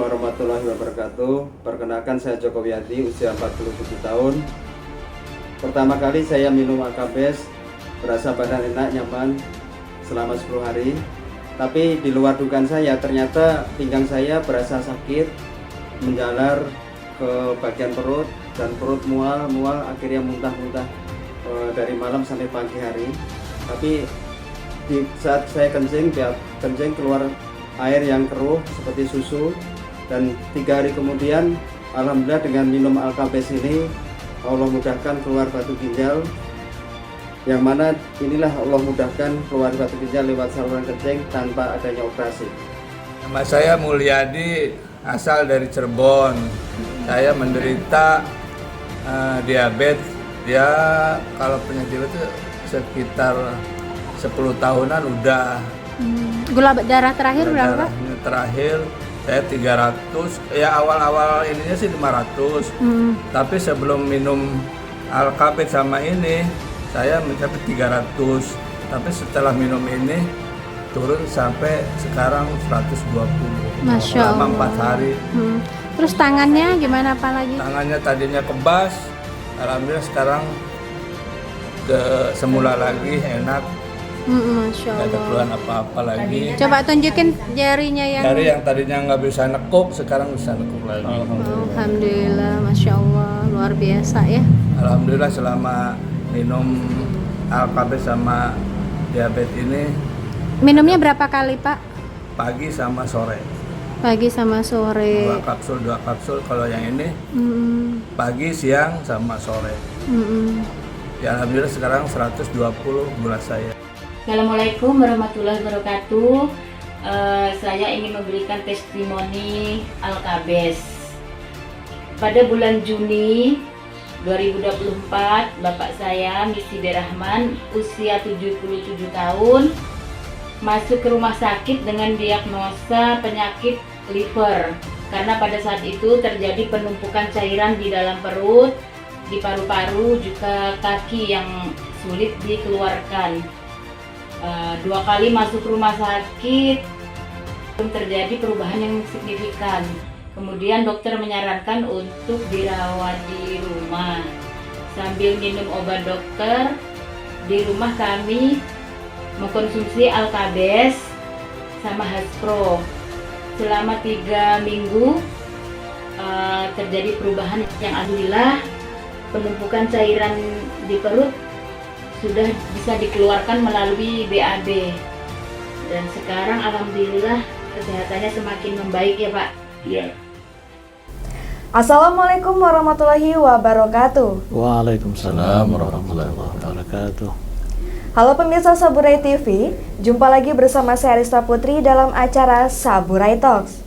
warahmatullahi wabarakatuh. Perkenalkan, saya Joko Wiyadi, usia 47 tahun. Pertama kali saya minum Alkabes, berasa badan enak, nyaman selama 10 hari. Tapi di luar dugaan saya, ternyata pinggang saya berasa sakit, menjalar ke bagian perut, dan perut mual, akhirnya muntah-muntah dari malam sampai pagi hari. Tapi di saat saya kencing keluar air yang keruh seperti susu, dan 3 hari kemudian alhamdulillah dengan minum Alkabes ini Allah mudahkan keluar batu ginjal, yang mana inilah Allah mudahkan keluar batu ginjal lewat saluran kencing tanpa adanya operasi. Nama saya Mulyadi, asal dari Cirebon. Saya menderita diabetes. Ya, kalau penyakit itu sekitar 10 tahunan udah. Gula darah terakhir berapa? Terakhir saya 300, ya awal-awal ininya sih 500. Tapi sebelum minum Alkabes sama ini, saya mencapai 300. Tapi setelah minum ini, turun sampai sekarang 120. Masya Allah. Selama 4 hari. Terus tangannya gimana, apa lagi? Tangannya tadinya kebas, alhamdulillah sekarang semula lagi, enak. Masya Nggak ada Allah. keluhan apa-apa lagi. Coba tunjukin jarinya yang. Dari yang tadinya nggak bisa nekuk, sekarang bisa nekuk lagi. Alhamdulillah, Masya Allah, luar biasa ya. Alhamdulillah selama minum Alkabes sama diabetes ini, Minumnya berapa kali, Pak? pagi sama sore. Pagi sama sore. 2 kapsul. Kalau yang ini pagi, siang, sama sore. Ya alhamdulillah sekarang 120 gula saya. Assalamualaikum warahmatullahi wabarakatuh. Saya ingin memberikan testimoni Alkabes. Pada bulan Juni 2024, bapak saya, Misidi Rahman, usia 77 tahun, masuk ke rumah sakit dengan diagnosa penyakit liver. Karena pada saat itu terjadi penumpukan cairan di dalam perut, di paru-paru, juga kaki yang sulit dikeluarkan. 2 kali masuk rumah sakit, belum terjadi perubahan yang signifikan. Kemudian dokter menyarankan untuk dirawat di rumah. Sambil minum obat dokter, di rumah kami mengkonsumsi Alkabes sama Haspro. Selama 3 minggu terjadi perubahan yang alhamdulillah, penumpukan cairan di perut sudah bisa dikeluarkan melalui BAB, dan sekarang alhamdulillah kesehatannya semakin membaik ya Pak. Iya. Assalamualaikum warahmatullahi wabarakatuh. Waalaikumsalam warahmatullahi wabarakatuh. Halo pemirsa Saburai TV, jumpa lagi bersama saya Arista Putri dalam acara Saburai Talks.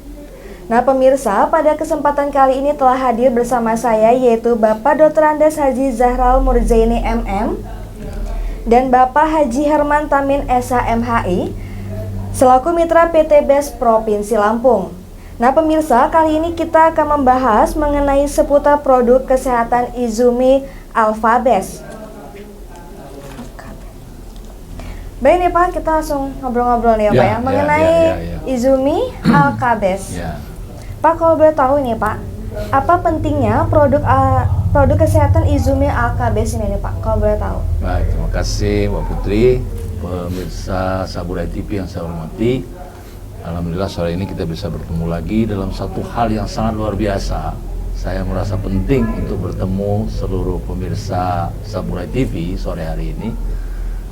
Nah pemirsa, pada kesempatan kali ini telah hadir bersama saya yaitu Bapak Dr. Andes Haji Zahral Murzaini MM dan Bapak Haji Herman Tamin SHMHI selaku Mitra PT BES Provinsi Lampung. Nah pemirsa, kali ini kita akan membahas mengenai seputar produk kesehatan Izumi Alkabes. Baik nih Pak, kita langsung ngobrol-ngobrol nih ya Pak ya, mengenai Izumi Alkabes. Pak, kalau boleh tahu nih Pak, apa pentingnya produk kesehatan Izumi Alkabes ini nih Pak, kalau boleh tahu? Baik, terima kasih Mbak Putri, pemirsa Saburai TV yang saya hormati. Alhamdulillah sore ini kita bisa bertemu lagi dalam satu hal yang sangat luar biasa. Saya merasa penting untuk bertemu seluruh pemirsa Saburai TV sore hari ini,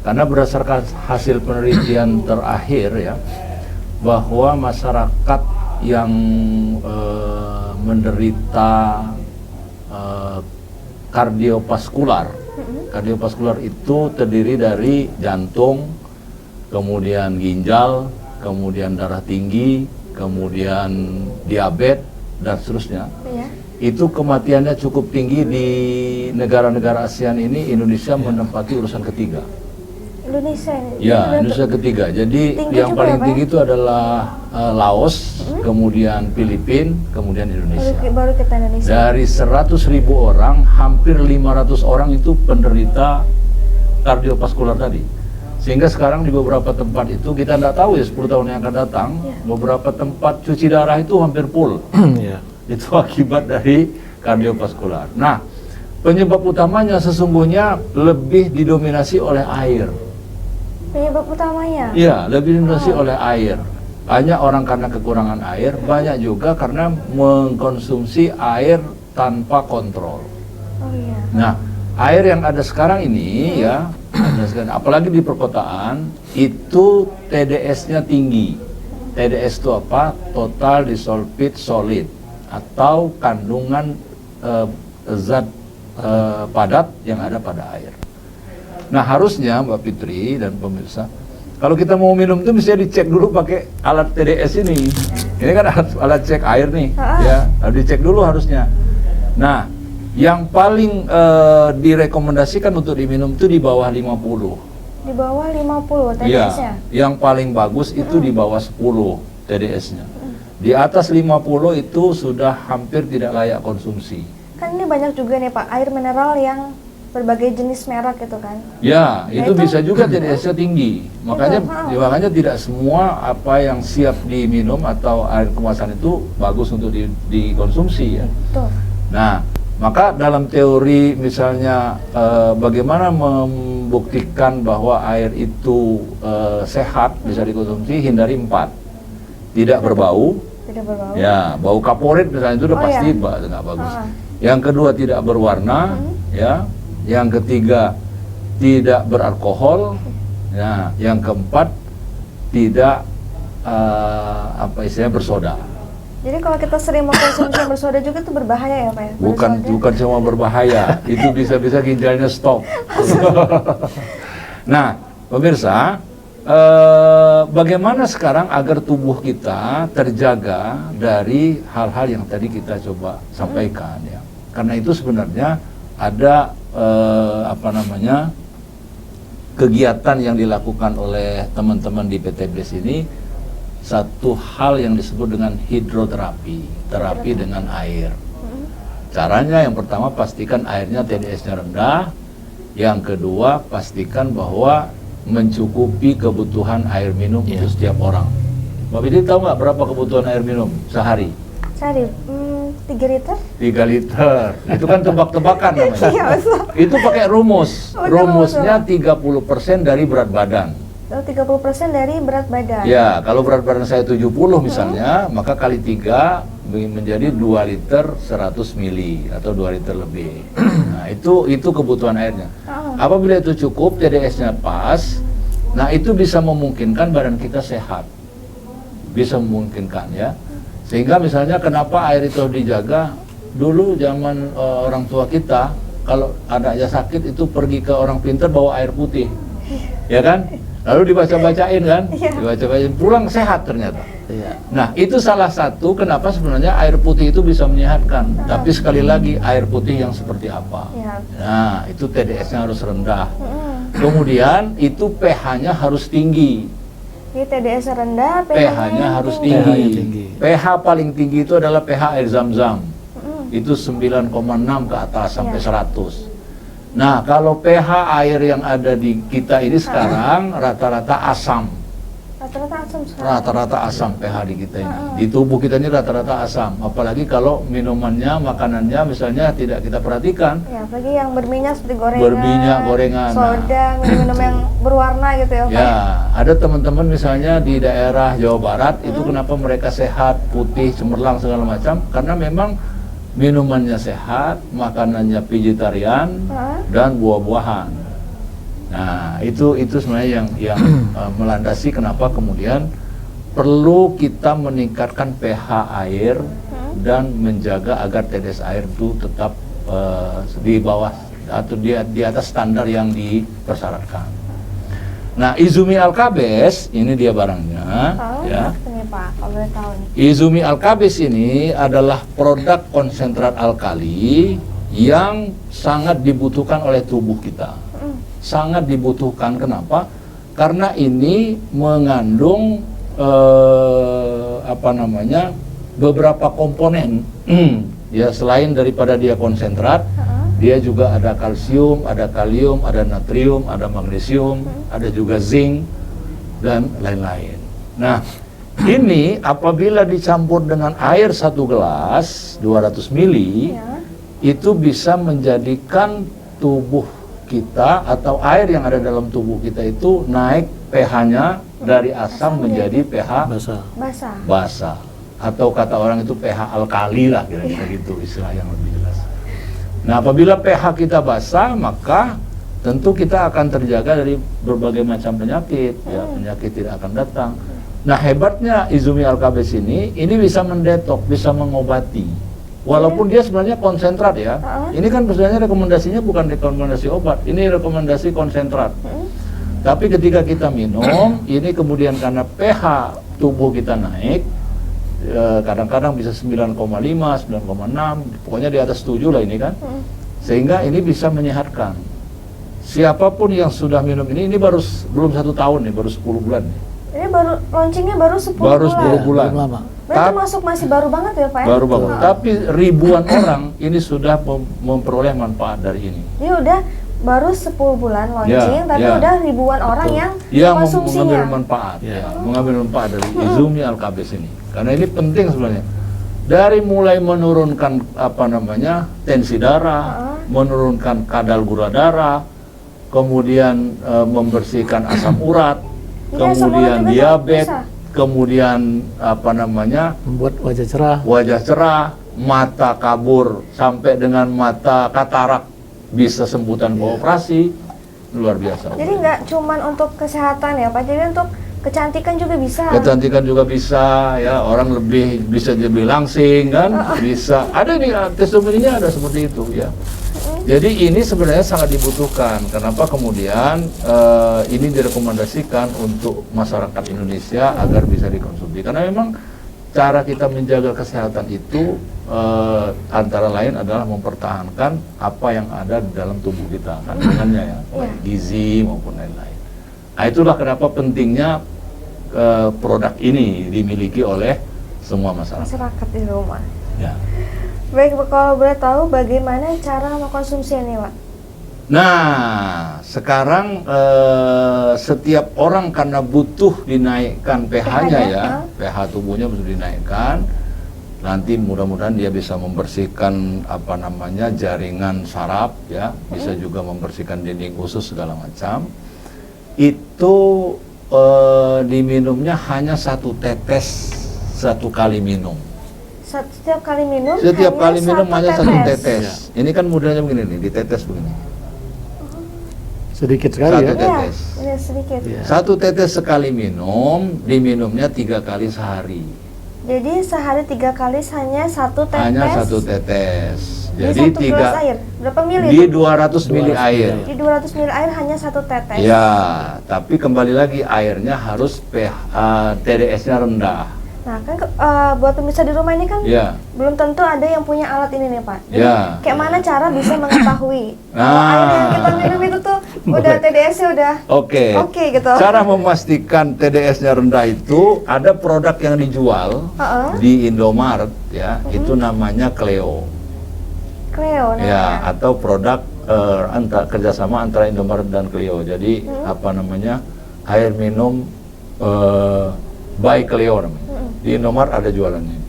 karena berdasarkan hasil penelitian terakhir ya, bahwa masyarakat yang menderita kardiovaskular itu terdiri dari jantung, kemudian ginjal, kemudian darah tinggi, kemudian diabetes dan seterusnya. Itu kematiannya cukup tinggi di negara-negara ASEAN ini. Indonesia menempati urusan ketiga. Indonesia ini? Ya, Indonesia ketiga. Jadi yang paling tinggi itu adalah Laos, kemudian Filipina, kemudian Indonesia. Baru kita Indonesia. Dari 100.000 orang, hampir 500 orang itu penderita kardiovaskular tadi. Sehingga sekarang di beberapa tempat itu kita tidak tahu ya 10 tahun yang akan datang, beberapa tempat cuci darah itu hampir full. Itu akibat dari kardiovaskular. Nah, penyebab utamanya sesungguhnya lebih didominasi oleh air. Penyebab utamanya? Iya, lebih didominasi oleh air. Banyak orang karena kekurangan air, banyak juga karena mengkonsumsi air tanpa kontrol. Oh iya. Nah, air yang ada sekarang ini ya, apalagi di perkotaan, itu TDS-nya tinggi. TDS itu apa? Total Dissolved Solid, atau kandungan zat padat yang ada pada air. Nah, harusnya Mbak Fitri dan pemirsa, kalau kita mau minum itu mesti dicek dulu pakai alat TDS ini. Ini kan alat cek air nih, ya, harus dicek dulu harusnya. Nah, yang paling direkomendasikan untuk diminum itu di bawah 50. Di bawah 50 TDS-nya? Iya, yang paling bagus itu di bawah 10 TDS-nya. Di atas 50 itu sudah hampir tidak layak konsumsi. Kan ini banyak juga nih Pak, air mineral yang berbagai jenis merek gitu kan? Ya, itu bisa juga TDS-nya tinggi. Makanya tidak semua apa yang siap diminum atau air kemasan itu bagus untuk dikonsumsi ya. Betul. Nah, maka dalam teori misalnya bagaimana membuktikan bahwa air itu sehat bisa dikonsumsi, hindari 4. Tidak berbau. Tidak berbau. Ya, bau kaporit misalnya itu udah pasti nggak bagus. Yang kedua tidak berwarna, ya. Yang ketiga tidak beralkohol. Nah, yang keempat tidak bersoda. Jadi kalau kita sering mengkonsumsi yang bersoda juga itu berbahaya ya Pak ya? Bukan cuma berbahaya, itu bisa-bisa ginjalnya stop. Nah, pemirsa, bagaimana sekarang agar tubuh kita terjaga dari hal-hal yang tadi kita coba sampaikan ya? Karena itu sebenarnya ada kegiatan yang dilakukan oleh teman-teman di PT BLES ini, satu hal yang disebut dengan hidroterapi, terapi dengan air. Caranya yang pertama pastikan airnya TDS-nya rendah, yang kedua pastikan bahwa mencukupi kebutuhan air minum untuk setiap orang. Mbak Fitri tahu nggak berapa kebutuhan air minum sehari? Sehari 3 liter? 3 liter. Itu kan tebak-tebakan namanya. Iya, betul. Itu pakai rumus. Rumusnya 30% dari berat badan. 30% dari berat badan. Ya, kalau berat badan saya 70 misalnya, maka kali 3 menjadi 2 liter 100 mili atau 2 liter lebih. Nah, itu kebutuhan airnya. Apabila itu cukup, TDS-nya pas, nah itu bisa memungkinkan badan kita sehat. Bisa memungkinkan ya. Sehingga misalnya kenapa air itu dijaga, dulu zaman orang tua kita, kalau anaknya sakit itu pergi ke orang pintar bawa air putih. Ya kan? Lalu dibaca-bacain kan? Dibaca-bacain, pulang sehat ternyata. Nah, itu salah satu kenapa sebenarnya air putih itu bisa menyehatkan. Tapi sekali lagi, air putih yang seperti apa? Nah, itu TDS-nya harus rendah. Kemudian, itu pH-nya harus tinggi. Jadi TDS rendah, pH-nya harus tinggi. pH paling tinggi itu adalah pH air zam-zam. Itu 9,6 ke atas sampai 100. Nah, kalau pH air yang ada di kita ini sekarang rata-rata asam. Rata-rata asam pH di kita ini. Di tubuh kita ini rata-rata asam. Apalagi kalau minumannya, makanannya misalnya tidak kita perhatikan. Ya, apalagi yang berminyak seperti gorengan. Berminyak, gorengan. Soda, minum-minum yang berwarna gitu ya Pak. Ya, ada teman-teman misalnya di daerah Jawa Barat, itu kenapa mereka sehat, putih, cemerlang segala macam, karena memang minumannya sehat, makanannya vegetarian dan buah-buahan. Nah, itu sebenarnya yang melandasi kenapa kemudian perlu kita meningkatkan pH air dan menjaga agar TDS air itu tetap di bawah atau di atas standar yang dipersyaratkan. Nah, Izumi Alkabes ini dia barangnya, ya. Ini Pak, kalau boleh tahu nih. Izumi Alkabes ini adalah produk konsentrat alkali yang sangat dibutuhkan oleh tubuh kita. Sangat dibutuhkan, kenapa? Karena ini mengandung beberapa komponen. Ya, selain daripada dia konsentrat, Dia juga ada kalsium, ada kalium, ada natrium, ada magnesium, ada juga zinc dan lain-lain. Nah, ini apabila dicampur dengan air 1 gelas 200 ml, itu bisa menjadikan tubuh kita atau air yang ada dalam tubuh kita itu naik pH-nya dari asam menjadi pH basa. Atau kata orang itu pH alkali lah, kira-kira gitu istilah yang lebih jelas. Nah, apabila pH kita basah, maka tentu kita akan terjaga dari berbagai macam penyakit, ya, penyakit tidak akan datang. Nah, hebatnya Izumi Alkabes ini bisa mendetok, bisa mengobati. Walaupun dia sebenarnya konsentrat ya. Ini kan sebenarnya rekomendasinya bukan rekomendasi obat, ini rekomendasi konsentrat. Tapi ketika kita minum, ini kemudian karena pH tubuh kita naik, kadang-kadang bisa 9,5, 9,6, pokoknya di atas 7 lah ini kan. Sehingga ini bisa menyehatkan. Siapapun yang sudah minum ini belum 1 tahun nih, baru 10 bulan nih. Ini baru launchingnya baru 10 bulan. Baru 10 bulan. Berarti masih baru banget ya Pak? Baru banget. Tapi ribuan orang ini sudah memperoleh manfaat dari ini. Ini udah baru 10 bulan launching, tapi udah ribuan orang yang mengambil manfaat, mengambil manfaat dari Izumi Alkabes ini. Karena ini penting sebenarnya. Dari mulai menurunkan tensi darah, menurunkan kadar gula darah, kemudian membersihkan asam urat, kemudian diabetes, kemudian membuat wajah cerah, mata kabur sampai dengan mata katarak bisa sembuh tanpa operasi, luar biasa. Jadi nggak cuman untuk kesehatan ya Pak, jadi untuk kecantikan juga bisa. Kecantikan juga bisa, ya, orang bisa lebih langsing kan, bisa. Ada nih testimoninya ada seperti itu ya. Jadi ini sebenarnya sangat dibutuhkan. Kenapa kemudian ini direkomendasikan untuk masyarakat Indonesia agar bisa dikonsumsi? Karena memang cara kita menjaga kesehatan itu antara lain adalah mempertahankan apa yang ada di dalam tubuh kita, kandungannya ya, baik gizi maupun lain-lain. Nah, itulah kenapa pentingnya produk ini dimiliki oleh semua masyarakat di rumah. Ya. Baik, kalau boleh tahu bagaimana cara mengkonsumsi ini, Pak? Nah, sekarang setiap orang karena butuh dinaikkan pH-nya ya, pH tubuhnya butuh dinaikkan. Nanti mudah-mudahan dia bisa membersihkan jaringan saraf ya, bisa juga membersihkan dinding usus segala macam. Itu diminumnya hanya 1 tetes 1 kali minum. Setiap kali minum? Setiap kali minum hanya 1 tetes. Ini kan modelnya begini nih, ditetes begini. Sedikit sekali 1 tetes. Iya, sedikit. 1 tetes sekali minum, diminumnya 3 kali sehari. Jadi sehari 3 kali hanya 1 tetes. Hanya 1 tetes. Jadi 1 gelas air. Berapa mili? Di 200 mili air. Di 200 mili air hanya 1 tetes. Ya, tapi kembali lagi airnya harus TDS-nya rendah. Nah, kan buat pemirsa di rumah ini kan belum tentu ada yang punya alat ini nih Pak. Jadi kayak mana cara bisa mengetahui kalau air yang kita minum itu tuh udah TDS-nya udah oke gitu. Cara memastikan TDS-nya rendah itu ada produk yang dijual di Indomaret ya, itu namanya Cleo. Cleo namanya. Ya, atau produk kerjasama antara Indomaret dan Cleo. Jadi air minum by Cleo namanya. Di Indomaret ada jualannya.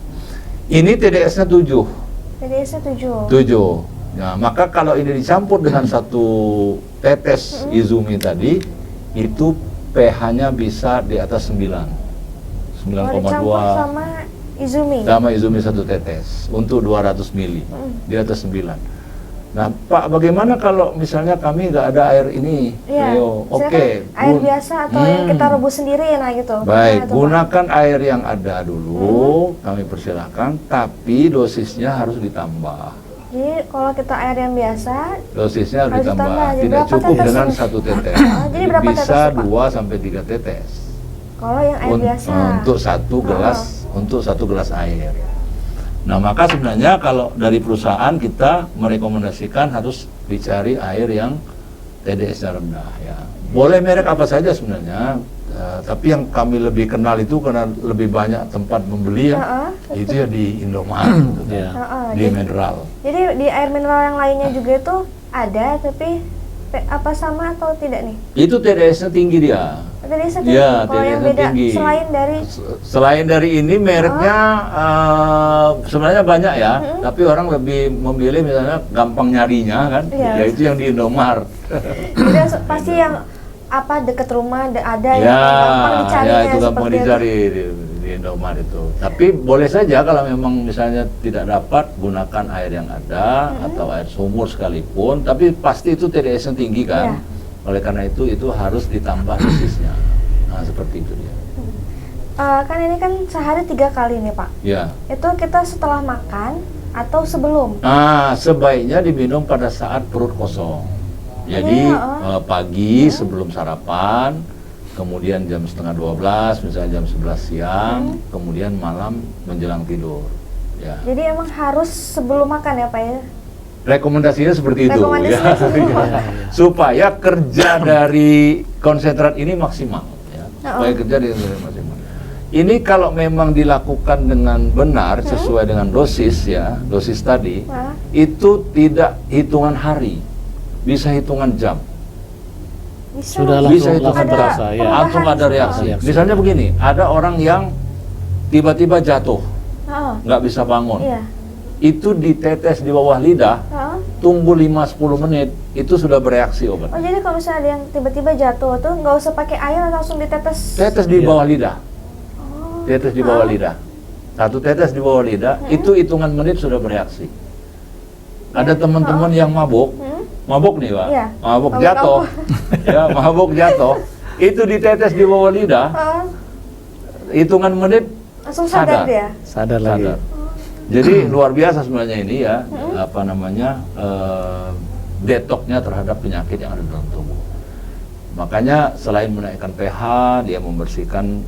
Ini TDS-nya 7. TDS-nya 7. 7. Nah, maka kalau ini dicampur dengan 1 tetes Izumi tadi, itu pH-nya bisa di atas 9. 9,2. Dicampur sama Izumi. Sama Izumi 1 tetes untuk 200 mili. Di atas 9. Nah, Pak, bagaimana kalau misalnya kami nggak ada air ini? Oke. Air biasa atau yang kita rebus sendiri gitu. Baik, gunakan air yang ada dulu, kami persilahkan, tapi dosisnya harus ditambah. Jadi kalau kita air yang biasa, dosisnya harus ditambah. Tidak cukup dengan 1 tetes. Jadi berapa tetes, bisa Pak? 2 sampai 3 tetes. Kalau yang air biasa. Untuk 1 gelas, untuk 1 gelas air. Nah, maka sebenarnya kalau dari perusahaan kita merekomendasikan harus dicari air yang TDS-nya rendah ya. Boleh merek apa saja sebenarnya, Tapi yang kami lebih kenal itu karena lebih banyak tempat membeli ya, itu ya di Indomaret, gitu kan. Iya. Di mineral. Jadi di air mineral yang lainnya juga itu ada, tapi apa sama atau tidak nih? Itu TDS-nya tinggi dia. Tadi sedikit. Ya, Kalau yang TDS-nya beda tinggi. selain dari ini mereknya sebenarnya banyak ya, tapi orang lebih memilih misalnya gampang nyarinya kan, Iya. yaitu yang di Indomaret. udah pasti yang apa deket rumah ada Ya, yang gampang dicari ya itu gampang seperti dicari di Indomaret itu. Tapi boleh saja kalau memang misalnya tidak dapat, gunakan air yang ada atau air sumur sekalipun, tapi pasti itu TDS-nya tinggi kan. Iya. Oleh karena itu harus ditambah dosisnya. Nah, seperti itu dia. Kan ini kan sehari 3 kali nih Pak. Ya. Itu kita setelah makan atau sebelum? Nah, sebaiknya diminum pada saat perut kosong. Jadi pagi sebelum sarapan, kemudian jam setengah 12, misalnya jam 11 siang, kemudian malam menjelang tidur. Ya. Jadi emang harus sebelum makan ya Pak ya? Rekomendasinya seperti itu, Rekomendasinya ya. sebelum Supaya kerja dari konsentrat ini maksimal. Ya. Supaya kerja dari maksimal. Ini kalau memang dilakukan dengan benar sesuai dengan dosis ya, dosis tadi, itu tidak hitungan hari, bisa hitungan jam. Sudah Bisa langsung hitungan jam. terasa ya. Langsung ada reaksi. Reaksi. Misalnya begini, ada orang yang tiba-tiba jatuh, nggak bisa bangun. Iya. Itu ditetes di bawah lidah, tunggu 5-10 menit, itu sudah bereaksi obat. Oh jadi kalau misalnya ada yang tiba-tiba jatuh tuh nggak usah pakai air, langsung ditetes. Tetes di bawah lidah. Tetes di bawah lidah. Satu tetes di bawah lidah, itu hitungan menit sudah bereaksi. Ada teman-teman yang mabuk nih Pak, Iya. mabuk Mabuk jatuh, ya mabuk jatuh, itu ditetes di bawah lidah, hitungan menit Langsung sadar dia. Sadar lagi. Jadi luar biasa sebenarnya ini ya, apa namanya, detoxnya terhadap penyakit yang ada dalam tubuh. Makanya selain menaikkan pH, dia membersihkan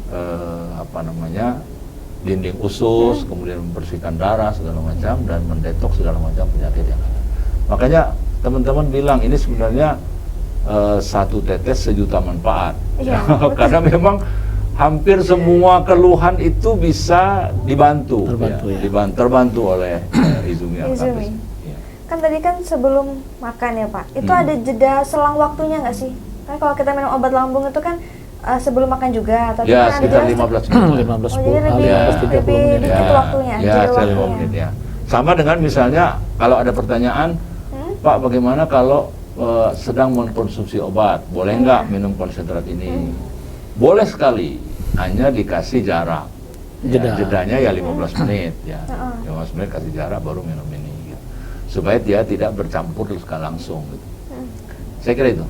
apa namanya, dinding usus, kemudian membersihkan darah segala macam dan mendetoks segala macam penyakit yang ada. Makanya teman-teman bilang ini sebenarnya 1 tetes sejuta manfaat. Iya, Karena memang hampir semua keluhan itu bisa dibantu, terbantu oleh Izumi Alkabes. Ya. Kan tadi kan sebelum makan ya Pak, itu ada jeda selang waktunya nggak sih? Kan kalau kita minum obat lambung itu kan sebelum makan juga, tapi Ya, kan ada sekitar jeda 15 menit. 15 jadi lebih, Ya. lebih dikit waktunya, Ya, jeda sekitar 5 waktunya. menit ya. Sama dengan misalnya kalau ada pertanyaan, Pak bagaimana kalau sedang mengkonsumsi obat, boleh nggak minum konsentrat ini? Boleh sekali, hanya dikasih jarak. Ya, jedanya ya 15 menit ya. 15 menit kasih jarak baru minum ini gitu. Supaya dia tidak bercampur langsung gitu. Saya kira itu.